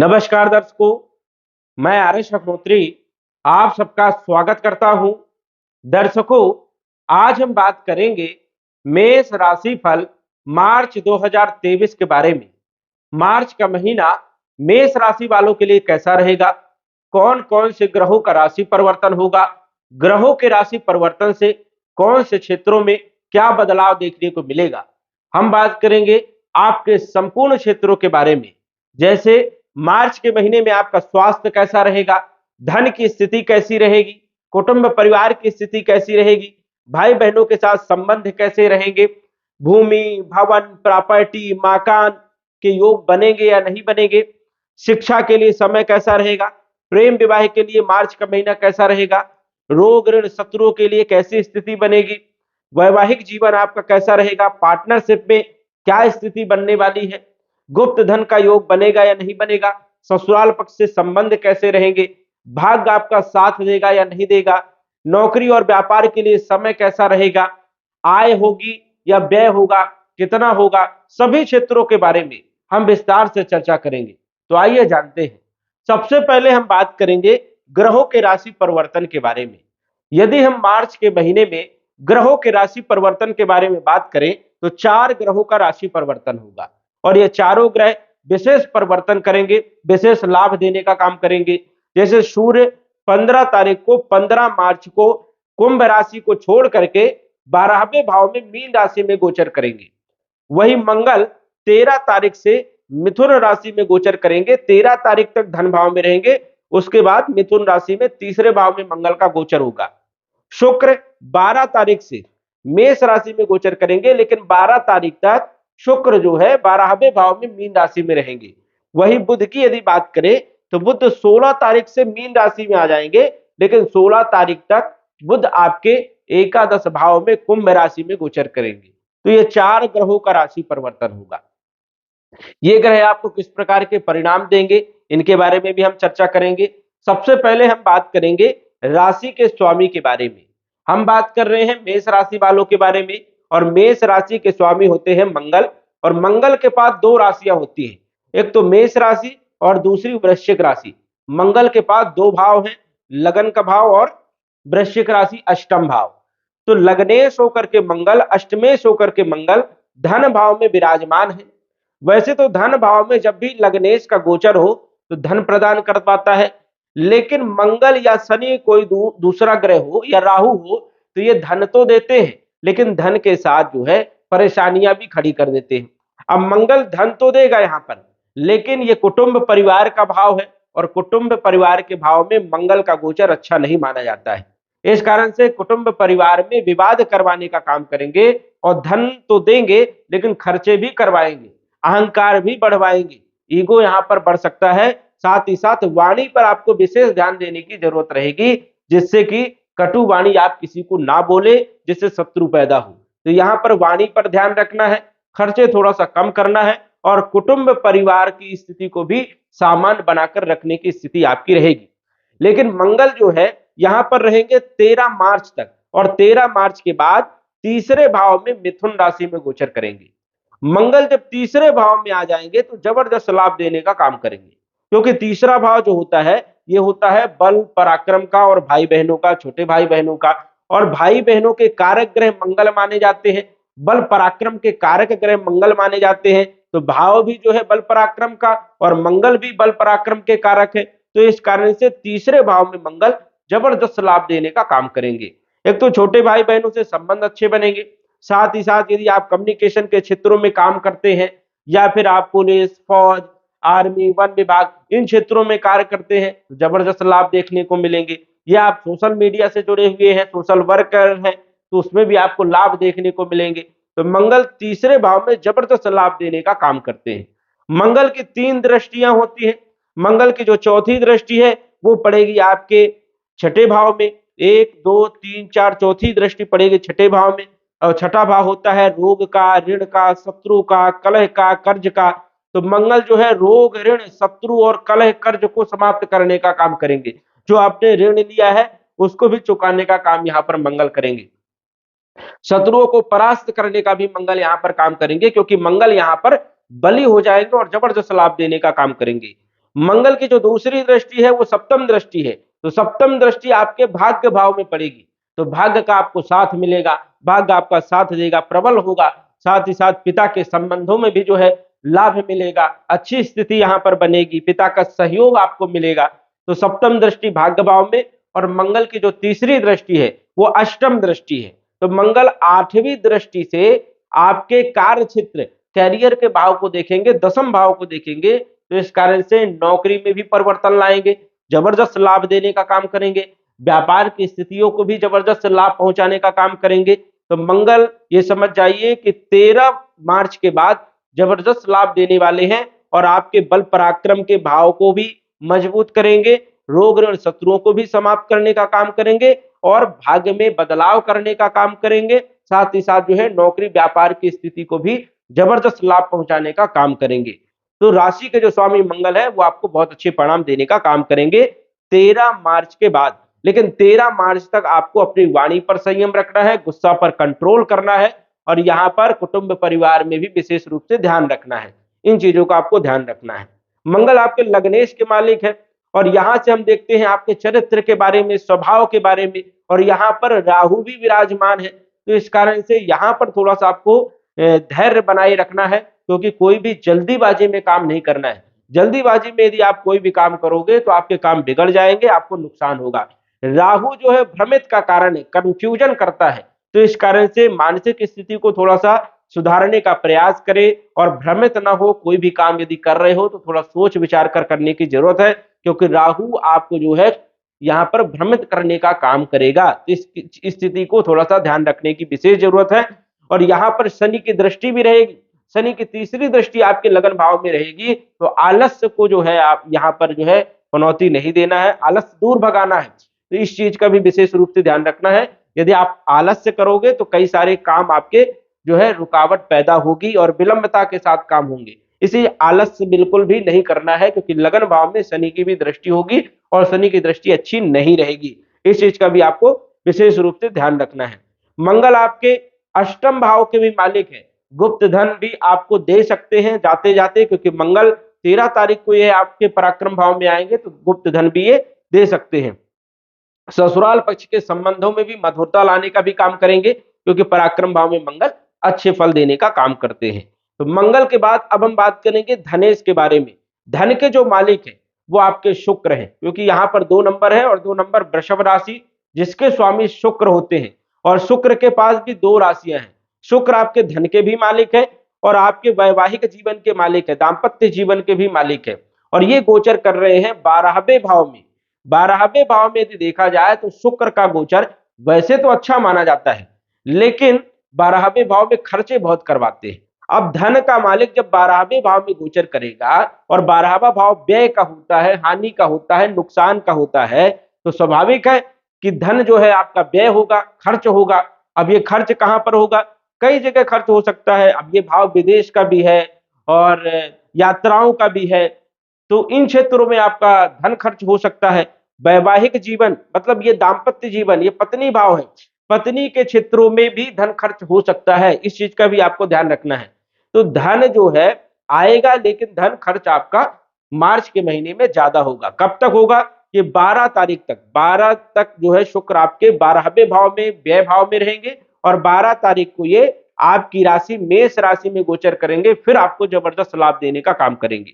नमस्कार दर्शकों, मैं आर्यश अग्नोत्री आप सबका स्वागत करता हूं। दर्शकों, आज हम बात करेंगे मेष राशि फल मार्च 2023 के बारे में। मार्च का महीना मेष राशि वालों के लिए कैसा रहेगा, कौन कौन से ग्रहों का राशि परिवर्तन होगा, ग्रहों के राशि परिवर्तन से कौन से क्षेत्रों में क्या बदलाव देखने को मिलेगा। हम बात करेंगे आपके संपूर्ण क्षेत्रों के बारे में, जैसे मार्च के महीने में आपका स्वास्थ्य कैसा रहेगा, धन की स्थिति कैसी रहेगी, कुटुंब परिवार की स्थिति कैसी रहेगी, भाई बहनों के साथ संबंध कैसे रहेंगे, भूमि भवन प्रॉपर्टी मकान के योग बनेंगे या नहीं बनेंगे, शिक्षा के लिए समय कैसा रहेगा, प्रेम विवाह के लिए मार्च का महीना कैसा रहेगा, रोग ऋण शत्रुओं के लिए कैसी स्थिति बनेगी, वैवाहिक जीवन आपका कैसा रहेगा, पार्टनरशिप में क्या स्थिति बनने वाली है, गुप्त धन का योग बनेगा या नहीं बनेगा, ससुराल पक्ष से संबंध कैसे रहेंगे, भाग्य आपका साथ देगा या नहीं देगा, नौकरी और व्यापार के लिए समय कैसा रहेगा, आय होगी या व्यय होगा, कितना होगा, सभी क्षेत्रों के बारे में हम विस्तार से चर्चा करेंगे। तो आइए जानते हैं। सबसे पहले हम बात करेंगे ग्रहों के राशि परिवर्तन के बारे में। यदि हम मार्च के महीने में ग्रहों के राशि परिवर्तन के बारे में बात करें तो 4 ग्रहों का राशि परिवर्तन होगा और ये चारों ग्रह विशेष परिवर्तन करेंगे, विशेष लाभ देने का काम करेंगे। जैसे सूर्य 15 तारीख को 15 मार्च को कुंभ राशि को छोड़ करके 12वें भाव में मीन राशि में गोचर करेंगे। वही मंगल 13 तारीख से मिथुन राशि में गोचर करेंगे, 13 तारीख तक धन भाव में रहेंगे, उसके बाद मिथुन राशि में तीसरे भाव में मंगल का गोचर होगा। शुक्र 12 तारीख से मेष राशि में गोचर करेंगे, लेकिन 12 तारीख तक शुक्र जो है 12वें भाव में मीन राशि में रहेंगे। वही बुध की यदि बात करें तो बुध 16 तारीख से मीन राशि में आ जाएंगे, लेकिन 16 तारीख तक बुध आपके एकादश भाव में कुंभ राशि में गोचर करेंगे। तो ये 4 ग्रहों का राशि परिवर्तन होगा। ये ग्रह आपको किस प्रकार के परिणाम देंगे, इनके बारे में भी हम चर्चा करेंगे। सबसे पहले हम बात करेंगे राशि के स्वामी के बारे में। हम बात कर रहे हैं मेष राशि वालों के बारे में, और मेष राशि के स्वामी होते हैं मंगल, और मंगल के पास 2 राशियां होती हैं, एक तो मेष राशि और दूसरी वृश्चिक राशि। मंगल के पास 2 भाव हैं, लगन का भाव और वृश्चिक राशि अष्टम भाव। तो लग्नेश होकर के मंगल, अष्टमेश होकर के मंगल धन भाव में विराजमान है। वैसे तो धन भाव में जब भी लग्नेश का गोचर हो तो धन प्रदान कर पाता है, लेकिन मंगल या शनि कोई दूसरा ग्रह हो या राहु हो तो ये धन तो देते हैं, लेकिन धन के साथ जो है परेशानियां भी खड़ी कर देते हैं। अब मंगल धन तो देगा यहाँ पर, लेकिन ये कुटुंब परिवार का भाव है, और कुटुंब परिवार के भाव में मंगल का गोचर अच्छा नहीं माना जाता है। इस कारण से कुटुंब परिवार में विवाद करवाने का काम करेंगे, और धन तो देंगे लेकिन खर्चे भी करवाएंगे, अहंकार भी बढ़वाएंगे, ईगो यहाँ पर बढ़ सकता है। साथ ही साथ वाणी पर आपको विशेष ध्यान देने की जरूरत रहेगी, जिससे कि कटु वाणी आप किसी को ना बोले जिससे शत्रु पैदा हो। तो यहाँ पर वाणी पर ध्यान रखना है, खर्चे थोड़ा सा कम करना है, और कुटुंब परिवार की स्थिति को भी सामान्य बनाकर रखने की स्थिति आपकी रहेगी। लेकिन मंगल जो है यहाँ पर रहेंगे 13 मार्च तक, और 13 मार्च के बाद तीसरे भाव में मिथुन राशि में गोचर करेंगे। मंगल जब तीसरे भाव में आ जाएंगे तो जबरदस्त लाभ देने का काम करेंगे, क्योंकि तीसरा भाव जो होता है ये होता है बल पराक्रम का, और भाई बहनों का, छोटे भाई बहनों का, और भाई बहनों के कारक ग्रह मंगल माने जाते हैं, बल पराक्रम के कारक ग्रह मंगल माने जाते हैं। तो भाव भी जो है बल पराक्रम का, और मंगल भी बल पराक्रम के कारक है। तो इस कारण से तीसरे भाव में मंगल जबरदस्त लाभ देने का काम करेंगे। एक तो छोटे भाई बहनों से संबंध अच्छे बनेंगे, साथ ही साथ यदि आप कम्युनिकेशन के क्षेत्रों में काम करते हैं, या फिर आप पुलिस फौज आर्मी वन विभाग इन क्षेत्रों में कार्य करते हैं तो जबरदस्त लाभ देखने को मिलेंगे, या आप सोशल मीडिया से जुड़े हुए हैं, सोशल वर्कर हैं, तो उसमें भी आपको लाभ देखने को मिलेंगे। तो मंगल तीसरे भाव में जबरदस्त लाभ देने का काम करते हैं। मंगल की 3 दृष्टियां होती हैं। मंगल की जो चौथी दृष्टि है वो पड़ेगी आपके छठे भाव में, 1 2 3 4 चौथी दृष्टि पड़ेगी छठे भाव में, और छठा भाव होता है रोग का, ऋण का, शत्रु का, कलह का, कर्ज का। तो मंगल जो है रोग ऋण शत्रु और कलह कर्ज को समाप्त करने का काम करेंगे। जो आपने ऋण लिया है उसको भी चुकाने का काम यहाँ पर मंगल करेंगे। शत्रुओं को परास्त करने का भी मंगल यहाँ पर काम करेंगे, क्योंकि मंगल यहाँ पर बली हो जाएंगे और जबरदस्त लाभ देने का काम करेंगे। मंगल की जो दूसरी दृष्टि है वो सप्तम दृष्टि है, तो सप्तम दृष्टि आपके भाग्य भाव में पड़ेगी, तो भाग्य का आपको साथ मिलेगा, भाग्य आपका साथ देगा, प्रबल होगा। साथ ही साथ पिता के संबंधों में भी जो है लाभ मिलेगा, अच्छी स्थिति यहाँ पर बनेगी, पिता का सहयोग आपको मिलेगा। तो सप्तम दृष्टि भाग्य भाव में, और मंगल की जो तीसरी दृष्टि है वो अष्टम दृष्टि है। तो मंगल आठवीं दृष्टि से आपके कार्य क्षेत्र, कैरियर के भाव को देखेंगे, दसम भाव को देखेंगे, तो इस कारण से नौकरी में भी परिवर्तन लाएंगे, जबरदस्त लाभ देने का काम करेंगे, व्यापार की स्थितियों को भी जबरदस्त लाभ पहुंचाने का काम करेंगे। तो मंगल ये समझ जाइए कि 13 मार्च के बाद जबरदस्त लाभ देने वाले हैं, और आपके बल पराक्रम के भाव को भी मजबूत करेंगे, रोग और शत्रुओं को भी समाप्त करने का काम करेंगे, और भाग्य में बदलाव करने का काम करेंगे। साथ ही साथ जो है नौकरी व्यापार की स्थिति को भी जबरदस्त लाभ पहुंचाने का काम करेंगे। तो राशि के जो स्वामी मंगल है वो आपको बहुत अच्छे परिणाम देने का काम करेंगे 13 मार्च के बाद। लेकिन 13 मार्च तक आपको अपनी वाणी पर संयम रखना है, गुस्सा पर कंट्रोल करना है, और यहाँ पर कुटुंब परिवार में भी विशेष रूप से ध्यान रखना है। इन चीजों का आपको ध्यान रखना है। मंगल आपके लग्नेश के मालिक है, और यहां से हम देखते हैं आपके चरित्र के बारे में, स्वभाव के बारे में, और यहाँ पर राहु भी विराजमान है। तो इस कारण से यहाँ पर थोड़ा सा आपको धैर्य बनाए रखना है, क्योंकि कोई भी जल्दीबाजी में काम नहीं करना है। जल्दीबाजी में यदि आप कोई भी काम करोगे तो आपके काम बिगड़ जाएंगे, आपको नुकसान होगा। राहु जो है भ्रमित का कारण है, कंफ्यूजन करता है, तो इस कारण से मानसिक स्थिति को थोड़ा सा सुधारने का प्रयास करें, और भ्रमित ना हो। कोई भी काम यदि कर रहे हो तो थोड़ा सोच विचार कर करने की जरूरत है, क्योंकि राहु आपको जो है यहाँ पर भ्रमित करने का काम करेगा। इस स्थिति को थोड़ा सा ध्यान रखने की विशेष जरूरत है। और यहाँ पर शनि की दृष्टि भी रहेगी, शनि की तीसरी दृष्टि आपके लगन भाव में रहेगी, तो आलस्य को जो है आप यहाँ पर जो है चुनौती नहीं देना है, आलस्य दूर भगाना है। तो इस चीज का भी विशेष रूप से ध्यान रखना है। यदि आप आलस्य करोगे तो कई सारे काम आपके जो है रुकावट पैदा होगी, और विलंबता के साथ काम होंगे। इसे आलस्य बिल्कुल भी नहीं करना है, क्योंकि लगन भाव में शनि की भी दृष्टि होगी, और शनि की दृष्टि अच्छी नहीं रहेगी। इस चीज का भी आपको विशेष रूप से ध्यान रखना है। मंगल आपके अष्टम भाव के भी मालिक है, गुप्त धन भी आपको दे सकते हैं जाते जाते, क्योंकि मंगल 13 तारीख को ये आपके पराक्रम भाव में आएंगे, तो गुप्त धन भी ये दे सकते हैं। ससुराल पक्ष के संबंधों में भी मधुरता लाने का भी काम करेंगे, क्योंकि पराक्रम भाव में मंगल अच्छे फल देने का काम करते हैं। तो मंगल के बाद अब हम बात करेंगे धनेश के बारे में। धन के जो मालिक है वो आपके शुक्र हैं, क्योंकि यहाँ पर 2 नंबर है, और 2 नंबर वृषभ राशि जिसके स्वामी शुक्र होते हैं, और शुक्र के पास भी 2 राशियां हैं। शुक्र आपके धन के भी मालिक है, और आपके वैवाहिक जीवन के मालिक है, दाम्पत्य जीवन के भी मालिक है। और ये गोचर कर रहे हैं 12वें भाव में। 12वें भाव में यदि देखा जाए तो शुक्र का गोचर वैसे तो अच्छा माना जाता है, लेकिन 12वें भाव में खर्चे बहुत करवाते हैं। अब धन का मालिक जब 12वें भाव में गोचर करेगा, और 12वां भाव व्यय का होता है, हानि का होता है, नुकसान का होता है, तो स्वाभाविक है कि धन जो है आपका व्यय होगा, खर्च होगा। अब ये खर्च कहां पर होगा? कई जगह खर्च हो सकता है। अब ये भाव विदेश का भी है, और यात्राओं का भी है, तो इन क्षेत्रों में आपका धन खर्च हो सकता है। वैवाहिक जीवन मतलब ये दाम्पत्य जीवन, ये पत्नी भाव है, पत्नी के क्षेत्रों में भी धन खर्च हो सकता है। इस चीज का भी आपको ध्यान रखना है। तो धन जो है आएगा, लेकिन धन खर्च आपका मार्च के महीने में ज्यादा होगा। कब तक होगा? ये 12 तारीख तक, 12 तक जो है शुक्र आपके 12वें भाव में, व्यय भाव में रहेंगे, और 12 तारीख को ये आपकी राशि मेष राशि में गोचर करेंगे, फिर आपको जबरदस्त लाभ देने का काम करेंगे।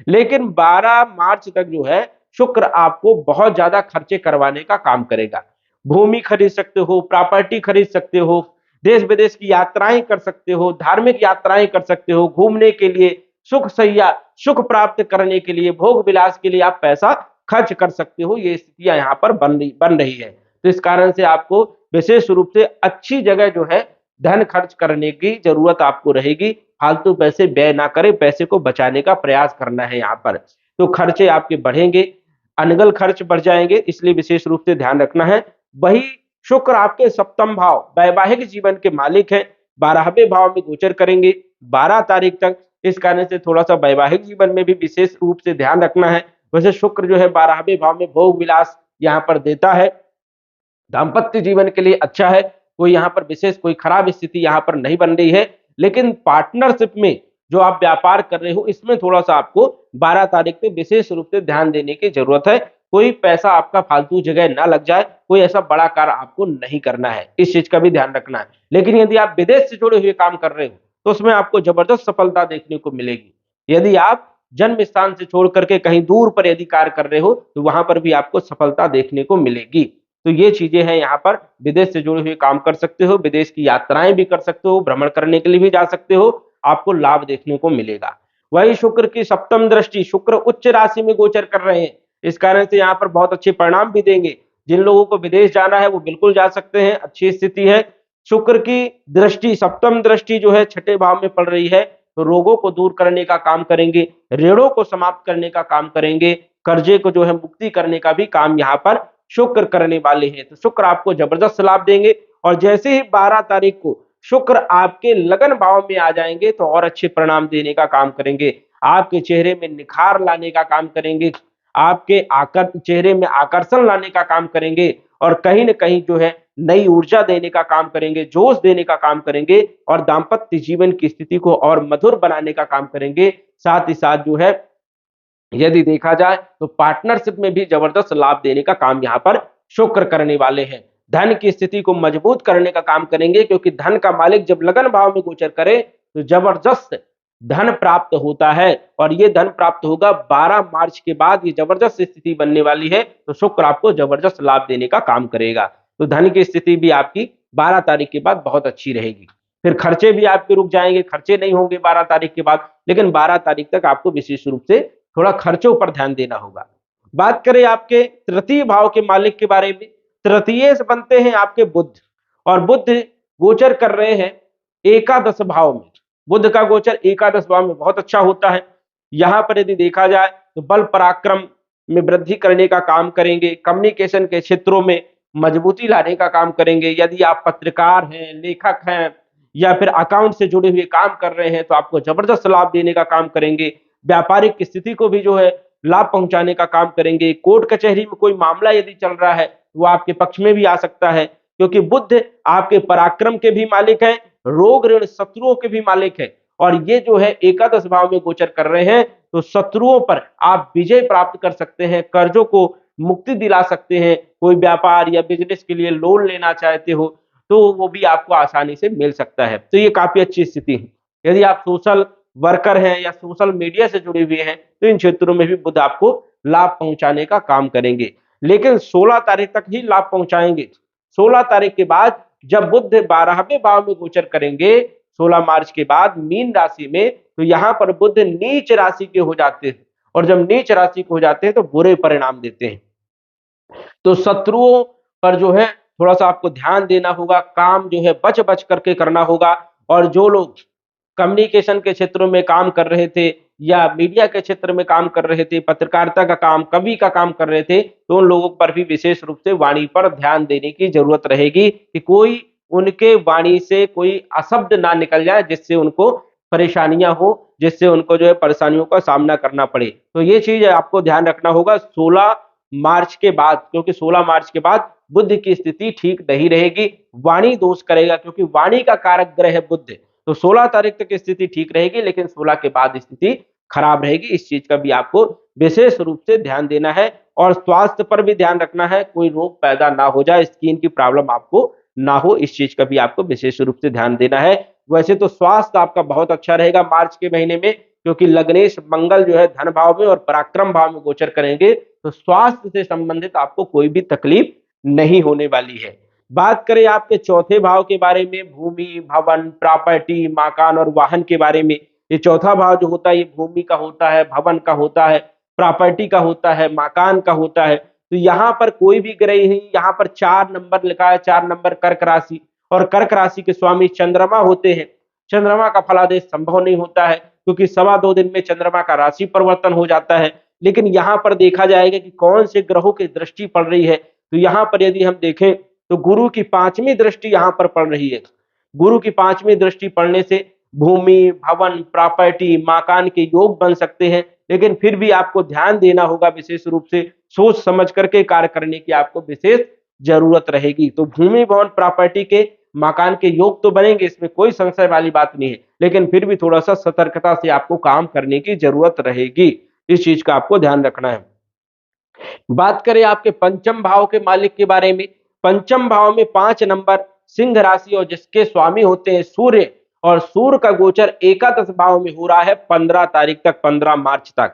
लेकिन 12 मार्च तक जो है शुक्र आपको बहुत ज्यादा खर्चे करवाने का काम करेगा। भूमि खरीद सकते हो, प्रॉपर्टी खरीद सकते हो, देश विदेश की यात्राएं कर सकते हो, धार्मिक यात्राएं कर सकते हो, घूमने के लिए, सुख सैया, सुख प्राप्त करने के लिए, भोग विलास के लिए आप पैसा खर्च कर सकते हो। ये स्थितियां यहाँ पर बन रही है। तो इस कारण से आपको विशेष रूप से अच्छी जगह जो है धन खर्च करने की जरूरत आपको रहेगी। फालतू पैसे व्यय ना करें, पैसे को बचाने का प्रयास करना है यहाँ पर। तो खर्चे आपके बढ़ेंगे, अनगल खर्च बढ़ जाएंगे, इसलिए विशेष रूप से ध्यान रखना है। वही शुक्र आपके सप्तम भाव वैवाहिक जीवन के मालिक हैं, 12वें भाव में गोचर करेंगे 12 तारीख तक। इस कारण से थोड़ा सा वैवाहिक जीवन में भी विशेष रूप से ध्यान रखना है। वैसे शुक्र जो है 12वें भाव में भोग विलास यहाँ पर देता है, दाम्पत्य जीवन के लिए अच्छा है। कोई यहाँ पर विशेष कोई खराब स्थिति यहाँ पर नहीं बन रही है, लेकिन पार्टनरशिप में जो आप व्यापार कर रहे हो इसमें थोड़ा सा आपको 12 तारीख पे विशेष रूप से ध्यान देने की जरूरत है। कोई पैसा आपका फालतू जगह ना लग जाए, कोई ऐसा बड़ा कार्य आपको नहीं करना है, इस चीज का भी ध्यान रखना है। लेकिन यदि आप विदेश से जुड़े हुए काम कर रहे हो तो उसमें आपको जबरदस्त सफलता देखने को मिलेगी। यदि आप जन्म स्थान से छोड़ करके कहीं दूर पर यदि कार्य कर रहे हो तो वहां पर भी आपको सफलता देखने को मिलेगी। तो ये चीजें हैं, यहाँ पर विदेश से जुड़े हुए काम कर सकते हो, विदेश की यात्राएं भी कर सकते हो, भ्रमण करने के लिए भी जा सकते हो, आपको लाभ देखने को मिलेगा। वही शुक्र की सप्तम दृष्टि, शुक्र उच्च राशि में गोचर कर रहे हैं, इस कारण से यहाँ पर बहुत अच्छे परिणाम भी देंगे। जिन लोगों को विदेश जाना है वो बिल्कुल जा सकते हैं, अच्छी स्थिति है। शुक्र की दृष्टि, सप्तम दृष्टि जो है छठे भाव में पड़ रही है, तो रोगों को दूर करने का काम करेंगे, ऋणों को समाप्त करने का काम करेंगे, कर्जे को जो है मुक्ति करने का भी काम यहाँ पर शुक्र करने वाले हैं। तो शुक्र आपको जबरदस्त लाभ देंगे। और जैसे ही 12 तारीख को शुक्र आपके लगन भाव में आ जाएंगे तो और अच्छे परिणाम देने का काम करेंगे, आपके चेहरे में निखार लाने का काम करेंगे, आपके चेहरे में आकर्षण लाने का काम करेंगे, और कहीं ना कहीं जो है नई ऊर्जा देने का काम करेंगे, जोश देने का काम करेंगे, और दाम्पत्य जीवन की स्थिति को और मधुर बनाने का काम करेंगे। साथ ही साथ जो है यदि देखा जाए तो पार्टनरशिप में भी जबरदस्त लाभ देने का काम यहाँ पर शुक्र करने वाले हैं। धन की स्थिति को मजबूत करने का काम करेंगे, क्योंकि धन का मालिक जब लगन भाव में गोचर करे तो जबरदस्त धन प्राप्त होता है, और ये धन प्राप्त होगा 12 मार्च के बाद। ये जबरदस्त स्थिति बनने वाली है, तो शुक्र आपको जबरदस्त लाभ देने का काम करेगा। तो धन की स्थिति भी आपकी 12 तारीख के बाद बहुत अच्छी रहेगी। फिर खर्चे भी आपके रुक जाएंगे, खर्चे नहीं होंगे 12 तारीख के बाद, लेकिन 12 तारीख तक आपको विशेष रूप से थोड़ा खर्चों पर ध्यान देना होगा। बात करें आपके तृतीय भाव के मालिक के बारे में, तृतीय से बनते हैं आपके बुध, और बुध गोचर कर रहे हैं एकादश भाव में। बुध का गोचर एकादश भाव में बहुत अच्छा होता है। यहां पर यदि देखा जाए तो बल पराक्रम में वृद्धि करने का काम करेंगे, कम्युनिकेशन के क्षेत्रों में मजबूती लाने का काम करेंगे। यदि आप पत्रकार हैं, लेखक हैं, या फिर अकाउंट से जुड़े हुए काम कर रहे हैं तो आपको जबरदस्त लाभ देने का काम करेंगे। व्यापारिक स्थिति को भी जो है लाभ पहुंचाने का काम करेंगे। कोर्ट कचहरी में कोई मामला यदि चल रहा है वो आपके पक्ष में भी आ सकता है, क्योंकि बुध आपके पराक्रम के भी मालिक हैं, रोग ऋण शत्रुओं के भी मालिक है, और ये जो है एकादश भाव में गोचर कर रहे हैं, तो शत्रुओं पर आप विजय प्राप्त कर सकते हैं, कर्जों को मुक्ति दिला सकते हैं। कोई व्यापार या बिजनेस के लिए लोन लेना चाहते हो तो वो भी आपको आसानी से मिल सकता है। तो ये काफी अच्छी स्थिति है। यदि आप सोशल वर्कर हैं या सोशल मीडिया से जुड़े हुए हैं तो इन क्षेत्रों में भी बुध आपको लाभ पहुंचाने का काम करेंगे, लेकिन 16 तारीख तक ही लाभ पहुंचाएंगे। 16 तारीख के बाद जब बुध 12वें भाव में गोचर करेंगे 16 मार्च के बाद मीन राशि में, तो यहाँ पर बुध नीच राशि के हो जाते हैं, और जब नीच राशि के हो जाते हैं तो बुरे परिणाम देते हैं। तो शत्रुओं पर जो है थोड़ा सा आपको ध्यान देना होगा, काम जो है बच बच करके करना होगा। और जो लोग कम्युनिकेशन के क्षेत्रों में काम कर रहे थे या मीडिया के क्षेत्र में काम कर रहे थे, पत्रकारिता का काम, कवि का काम कर रहे थे, तो उन लोगों पर भी विशेष रूप से वाणी पर ध्यान देने की जरूरत रहेगी कि कोई उनके वाणी से कोई अशब्द ना निकल जाए जिससे उनको परेशानियां हो, जिससे उनको जो है परेशानियों का सामना करना पड़े। तो ये चीज आपको ध्यान रखना होगा 16 मार्च के बाद, क्योंकि 16 मार्च के बाद बुध की स्थिति ठीक नहीं रहेगी, वाणी दोष करेगा, क्योंकि वाणी का कारक ग्रह है बुध। तो 16 तारीख तक स्थिति ठीक रहेगी, लेकिन 16 के बाद स्थिति खराब रहेगी। इस चीज का भी आपको विशेष रूप से ध्यान देना है, और स्वास्थ्य पर भी ध्यान रखना है, कोई रोग पैदा ना हो जाए, स्किन की प्रॉब्लम आपको ना हो, इस चीज का भी आपको विशेष रूप से ध्यान देना है। वैसे तो स्वास्थ्य आपका बहुत अच्छा रहेगा मार्च के महीने में, क्योंकि लग्नेश मंगल जो है धन भाव में और पराक्रम भाव में गोचर करेंगे, तो स्वास्थ्य से संबंधित आपको कोई भी तकलीफ नहीं होने वाली है। बात करें आपके चौथे भाव के बारे में, भूमि, भवन, प्रॉपर्टी, मकान और वाहन के बारे में। ये चौथा भाव जो होता है ये भूमि का होता है, भवन का होता है, प्रॉपर्टी का होता है, मकान का होता है। तो यहाँ पर कोई भी ग्रह ही, यहाँ पर 4 नंबर लिखा है, 4 नंबर कर्क राशि, और कर्क राशि के स्वामी चंद्रमा होते हैं। चंद्रमा का फलादेश संभव नहीं होता है, क्योंकि 2.25 दिन में चंद्रमा का राशि परिवर्तन हो जाता है। लेकिन यहाँ पर देखा जाएगा कि कौन से ग्रहों की दृष्टि पड़ रही है। तो यहाँ पर यदि हम देखें तो गुरु की 5वीं दृष्टि यहाँ पर पड़ रही है। गुरु की 5वीं दृष्टि पड़ने से भूमि, भवन, प्रॉपर्टी, मकान के योग बन सकते हैं, लेकिन फिर भी आपको ध्यान देना होगा, विशेष रूप से सोच समझ करके कार्य करने की आपको विशेष जरूरत रहेगी। तो भूमि, भवन, प्रॉपर्टी के मकान के योग तो बनेंगे, इसमें कोई संशय वाली बात नहीं है, लेकिन फिर भी थोड़ा सा सतर्कता से आपको काम करने की जरूरत रहेगी। इस चीज का आपको ध्यान रखना है। बात करें आपके पंचम भाव के मालिक के बारे में, पंचम भाव में 5 नंबर सिंह राशि और जिसके स्वामी होते हैं सूर्य, और सूर्य का गोचर एकादश भाव में हो रहा है 15 तारीख तक, 15 मार्च तक।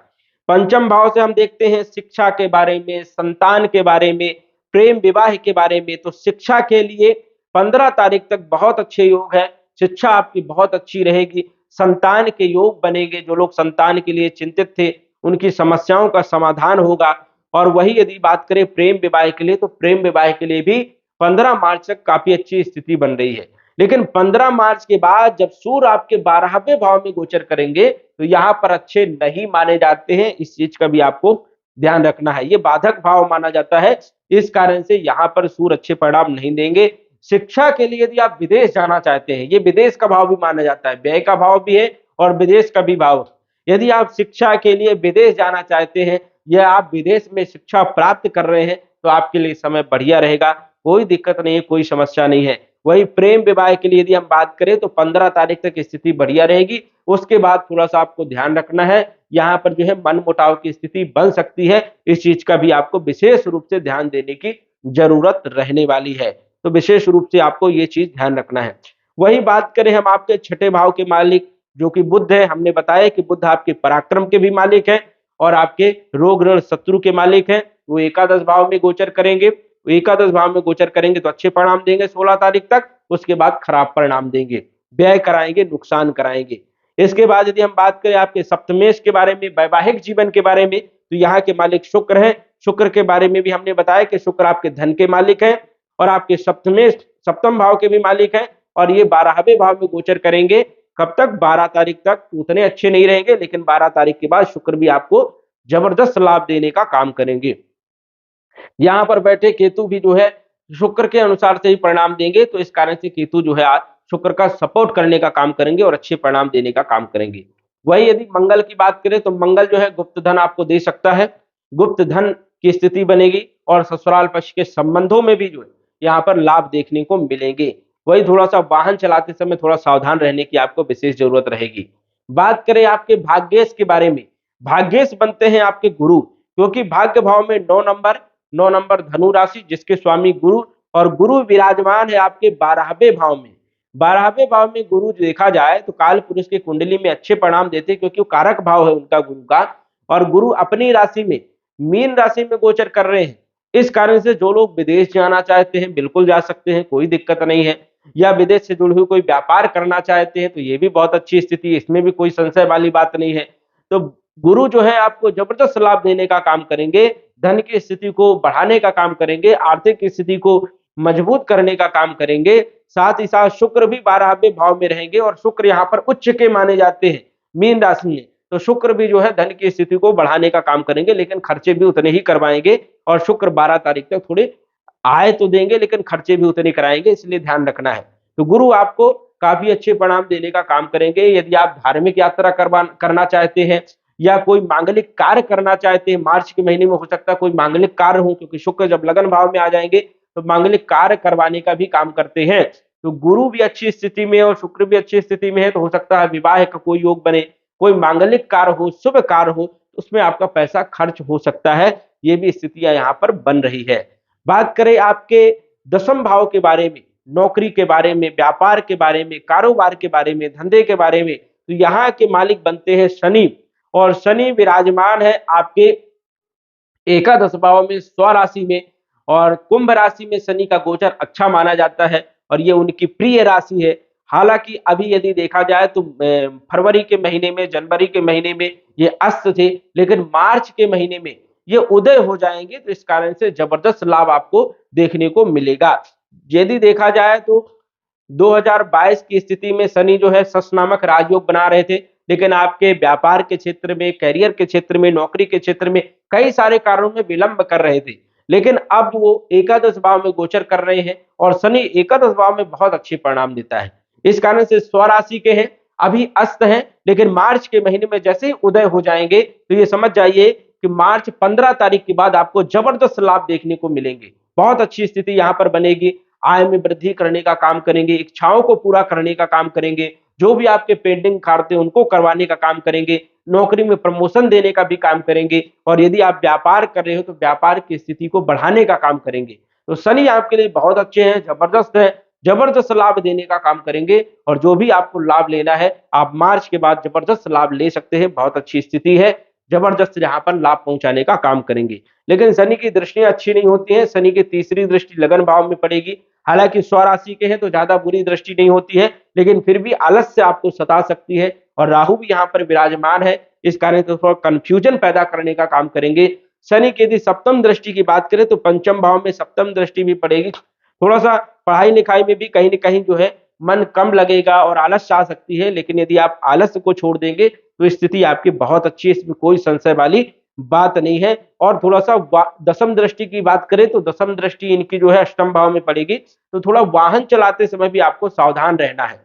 पंचम भाव से हम देखते हैं शिक्षा के बारे में, संतान के बारे में, प्रेम विवाह के बारे में। तो शिक्षा के लिए 15 तारीख तक बहुत अच्छे योग है, शिक्षा आपकी बहुत अच्छी रहेगी, संतान के योग बनेंगे, जो लोग संतान के लिए चिंतित थे उनकी समस्याओं का समाधान होगा। और वही यदि बात करें प्रेम विवाह के लिए, तो प्रेम विवाह के लिए भी 15 मार्च तक काफी अच्छी स्थिति बन रही है। लेकिन 15 मार्च के बाद जब सूर्य आपके 12वें भाव में गोचर करेंगे तो यहाँ पर अच्छे नहीं माने जाते हैं, इस चीज का भी आपको ध्यान रखना है। ये बाधक भाव माना जाता है, इस कारण से यहाँ पर सूर्य अच्छे परिणाम नहीं देंगे। शिक्षा के लिए यदि आप विदेश जाना चाहते हैं, ये विदेश का भाव भी माना जाता है, व्यय का भाव भी है और विदेश का भी भाव। यदि आप शिक्षा के लिए विदेश जाना चाहते हैं या आप विदेश में शिक्षा प्राप्त कर रहे हैं तो आपके लिए समय बढ़िया रहेगा, कोई दिक्कत नहीं है, कोई समस्या नहीं है। वही प्रेम विवाह के लिए यदि हम बात करें तो 15 तारीख तक स्थिति बढ़िया रहेगी, उसके बाद थोड़ा सा आपको ध्यान रखना है, यहाँ पर जो है मनमुटाव की स्थिति बन सकती है, इस चीज का भी आपको विशेष रूप से ध्यान देने की जरूरत रहने वाली है। तो विशेष रूप से आपको ये चीज ध्यान रखना है। वही बात करें हम आपके छठे भाव के मालिक जो कि बुध है, हमने बताया कि बुध आपके पराक्रम के भी मालिक है और आपके रोग ऋण शत्रु के मालिक हैं। वो एकादश भाव में गोचर करेंगे, एकादश भाव में गोचर करेंगे तो अच्छे परिणाम देंगे 16 तारीख तक, उसके बाद खराब परिणाम देंगे, व्यय कराएंगे, नुकसान कराएंगे। इसके बाद यदि हम बात करें आपके सप्तमेश के बारे में, वैवाहिक जीवन के बारे में, तो यहाँ के मालिक शुक्र हैं। शुक्र के बारे में भी हमने बताया कि शुक्र आपके धन के मालिक हैं और आपके सप्तमेश सप्तम भाव के भी मालिक हैं, और ये 12वें भाव में गोचर करेंगे। कब तक? 12 तारीख तक। उतने अच्छे नहीं रहेंगे, लेकिन 12 तारीख के बाद शुक्र भी आपको जबरदस्त लाभ देने का काम करेंगे। यहाँ पर बैठे केतु भी जो है शुक्र के अनुसार से ही परिणाम देंगे, तो इस कारण से केतु जो है आज शुक्र का सपोर्ट करने का काम करेंगे और अच्छे परिणाम देने का काम करेंगे। वही यदि मंगल की बात करें तो मंगल जो है गुप्त धन आपको दे सकता है, गुप्त धन की स्थिति बनेगी और ससुराल पक्ष के संबंधों में भी जो है यहाँ पर लाभ देखने को मिलेंगे। वही थोड़ा सा वाहन चलाते समय थोड़ा सावधान रहने की आपको विशेष जरूरत रहेगी। बात करें आपके भाग्येश के बारे में, भाग्येश बनते हैं आपके गुरु, क्योंकि भाग्य भाव में 9 नंबर धनु राशि जिसके स्वामी गुरु, और गुरु विराजमान है आपके 12वें भाव में। 12वें भाव में गुरु देखा जाए तो काल पुरुष की कुंडली में अच्छे परिणाम देते, क्योंकि वो कारक भाव है उनका गुरु का, और गुरु अपनी राशि में मीन राशि में गोचर कर रहे हैं। इस कारण से जो लोग विदेश जाना चाहते हैं बिल्कुल जा सकते हैं, कोई दिक्कत नहीं है, या विदेश से जुड़े हुए कोई व्यापार करना चाहते हैं तो ये भी बहुत अच्छी स्थिति है, इसमें भी कोई संशय वाली बात नहीं है। तो गुरु जो है आपको जबरदस्त लाभ देने का काम करेंगे, धन की स्थिति को बढ़ाने का काम करेंगे, आर्थिक स्थिति को मजबूत करने का काम करेंगे। साथ ही साथ शुक्र भी 12वें भाव में रहेंगे, और शुक्र यहाँ पर उच्च के माने जाते हैं मीन राशि में, तो शुक्र भी जो है धन की स्थिति को बढ़ाने का काम करेंगे, लेकिन खर्चे भी उतने ही करवाएंगे। और शुक्र 12 तारीख तक थोड़े आय तो देंगे लेकिन खर्चे भी उतने कराएंगे, इसलिए ध्यान रखना है। तो गुरु आपको काफी अच्छे परिणाम देने का काम करेंगे। यदि आप धार्मिक यात्रा करना चाहते हैं या कोई मांगलिक कार्य करना चाहते हैं, मार्च के महीने में हो सकता है कोई मांगलिक कार्य हो, क्योंकि शुक्र जब लगन भाव में आ जाएंगे तो मांगलिक कार्य करवाने का भी काम करते हैं। तो गुरु भी अच्छी स्थिति में और शुक्र भी अच्छी स्थिति में है, तो हो सकता है विवाह का कोई योग बने, कोई मांगलिक कार्य हो, शुभ कार्य हो, तो उसमें आपका पैसा खर्च हो सकता है। ये भी स्थितियां यहाँ पर बन रही है। बात करें आपके दसम भाव के बारे में, नौकरी के बारे में, व्यापार के बारे में, कारोबार के बारे में, धंधे के बारे में, तो यहाँ के मालिक बनते हैं शनि, और शनि विराजमान है आपके एकादश भाव में स्वराशि में, और कुंभ राशि में शनि का गोचर अच्छा माना जाता है और ये उनकी प्रिय राशि है। हालांकि अभी यदि देखा जाए तो फरवरी के महीने में, जनवरी के महीने में ये अस्त थे, लेकिन मार्च के महीने में ये उदय हो जाएंगे, तो इस कारण से जबरदस्त लाभ आपको देखने को मिलेगा। यदि देखा जाए तो 2022 की स्थिति में शनि जो है शश नामक राजयोग बना रहे थे, लेकिन आपके व्यापार के क्षेत्र में, करियर के क्षेत्र में, नौकरी के क्षेत्र में कई सारे कारणों में विलंब कर रहे थे, लेकिन अब वो एकादश भाव में गोचर कर रहे हैं और शनि एकादश भाव में बहुत अच्छे परिणाम देता है। इस कारण से स्वराशि के हैं, अभी अस्त हैं, लेकिन मार्च के महीने में जैसे ही उदय हो जाएंगे तो ये समझ जाइए कि मार्च 15 तारीख के बाद आपको जबरदस्त लाभ देखने को मिलेंगे। बहुत अच्छी स्थिति यहाँ पर बनेगी। आय में वृद्धि करने का काम करेंगे, इच्छाओं को पूरा करने का काम करेंगे, जो भी आपके पेंडिंग कार्य थे उनको करवाने का काम करेंगे, नौकरी में प्रमोशन देने का भी काम करेंगे, और यदि आप व्यापार कर रहे हो तो व्यापार की स्थिति को बढ़ाने का काम करेंगे। तो शनि आपके लिए बहुत अच्छे हैं, जबरदस्त है, जबरदस्त लाभ देने का काम करेंगे, और जो भी आपको लाभ लेना है आप मार्च के बाद जबरदस्त लाभ ले सकते हैं। बहुत अच्छी स्थिति है, जबरदस्त यहाँ पर लाभ पहुंचाने का काम करेंगे। लेकिन शनि की दृष्टियां अच्छी नहीं होती हैं। शनि की तीसरी दृष्टि लगन भाव में पड़ेगी। हालांकि स्वराशि के हैं तो ज्यादा बुरी दृष्टि नहीं होती है, लेकिन फिर भी आलस्य आपको सता सकती है, और राहु भी यहाँ पर विराजमान है, इस कारण से थोड़ा कंफ्यूजन पैदा करने का काम करेंगे। शनि की यदि सप्तम दृष्टि की बात करें तो पंचम भाव में सप्तम दृष्टि भी पड़ेगी। थोड़ा सा पढ़ाई लिखाई में भी कहीं न कहीं जो है मन कम लगेगा और आलस्य आ सकती है, लेकिन यदि आप आलस्य को छोड़ देंगे तो स्थिति आपकी बहुत अच्छी है, इसमें कोई संशय वाली बात नहीं है। और थोड़ा सा दसम दृष्टि की बात करें तो दसम दृष्टि इनकी जो है अष्टम भाव में पड़ेगी, तो थोड़ा वाहन चलाते समय भी आपको सावधान रहना है।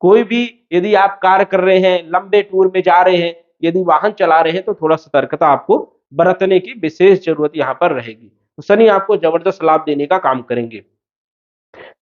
कोई भी यदि आप कार्य कर रहे हैं, लंबे टूर में जा रहे हैं, यदि वाहन चला रहे हैं तो थोड़ा सतर्कता आपको बरतने की विशेष जरूरत यहाँ पर रहेगी। तो शनि आपको जबरदस्त लाभ देने का काम करेंगे।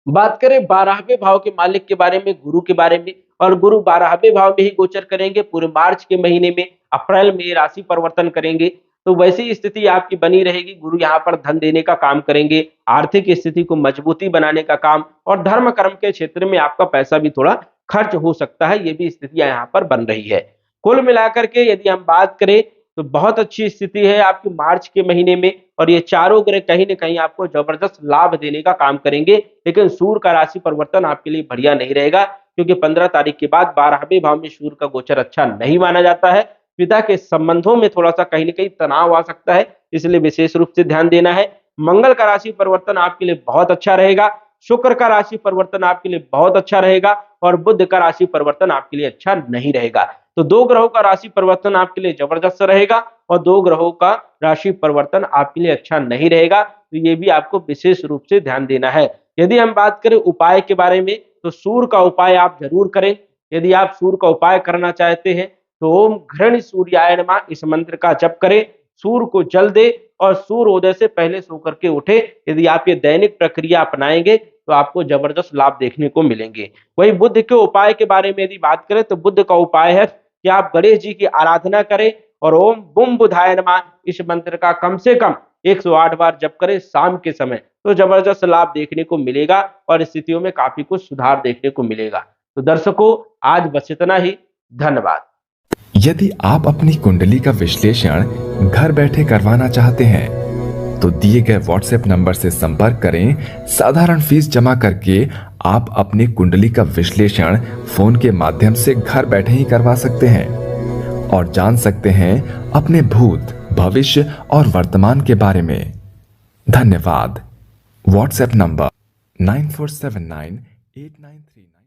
बात करें 12वें भाव के मालिक के बारे में, गुरु के बारे में, और गुरु 12वें भाव में ही गोचर करेंगे पूरे मार्च के महीने में। अप्रैल में राशि परिवर्तन करेंगे, तो वैसी स्थिति आपकी बनी रहेगी। गुरु यहाँ पर धन देने का काम करेंगे, आर्थिक स्थिति को मजबूती बनाने का काम, और धर्म कर्म के क्षेत्र में आपका पैसा भी थोड़ा खर्च हो सकता है, ये भी स्थितियां यहाँ पर बन रही है। कुल मिलाकर के यदि हम बात करें तो बहुत अच्छी स्थिति है आपकी मार्च के महीने में, और ये चारों ग्रह कहीं न कहीं आपको जबरदस्त लाभ देने का काम करेंगे। लेकिन सूर्य का राशि परिवर्तन आपके लिए बढ़िया नहीं रहेगा, क्योंकि 15 तारीख के बाद 12वें भाव में सूर्य का गोचर अच्छा नहीं माना जाता है। पिता के संबंधों में थोड़ा सा कहीं न कहीं तनाव आ सकता है, इसलिए विशेष रूप से ध्यान देना है। मंगल का राशि परिवर्तन आपके लिए बहुत अच्छा रहेगा, शुक्र का राशि परिवर्तन आपके लिए बहुत अच्छा रहेगा, और बुध का राशि परिवर्तन आपके लिए अच्छा नहीं रहेगा। तो 2 ग्रहों का राशि परिवर्तन आपके लिए जबरदस्त रहेगा, और 2 ग्रहों का राशि परिवर्तन आपके लिए अच्छा नहीं रहेगा, तो ये भी आपको विशेष रूप से ध्यान देना है। यदि हम बात करें उपाय के बारे में, तो सूर्य का उपाय आप जरूर करें। यदि आप सूर्य का उपाय करना चाहते हैं तो ओम घृण सूर्याय नमः इस मंत्र का जप करें, सूर्य को जल दे, और सूर्योदय से पहले सो करके उठे। यदि आप ये दैनिक प्रक्रिया अपनाएंगे तो आपको जबरदस्त लाभ देखने को मिलेंगे। वही बुध के उपाय के बारे में यदि बात करें तो बुध का उपाय है कि आप गणेश जी की आराधना करें, और ओम बुम बुधाय नमः इस मंत्र का कम से कम 108 बार जप करें शाम के समय, तो जबरदस्त लाभ देखने को मिलेगा, और स्थितियों में काफी कुछ सुधार देखने को मिलेगा। तो दर्शकों, आज बस इतना ही। धन्यवाद। यदि आप अपनी कुंडली का विश्लेषण घर बैठे करवाना चाहते हैं तो दिए गए व्हाट्सएप नंबर से संपर्क करें। साधारण फीस जमा करके आप अपनी कुंडली का विश्लेषण फोन के माध्यम से घर बैठे ही करवा सकते हैं और जान सकते हैं अपने भूत, भविष्य और वर्तमान के बारे में। धन्यवाद। WhatsApp number 94798939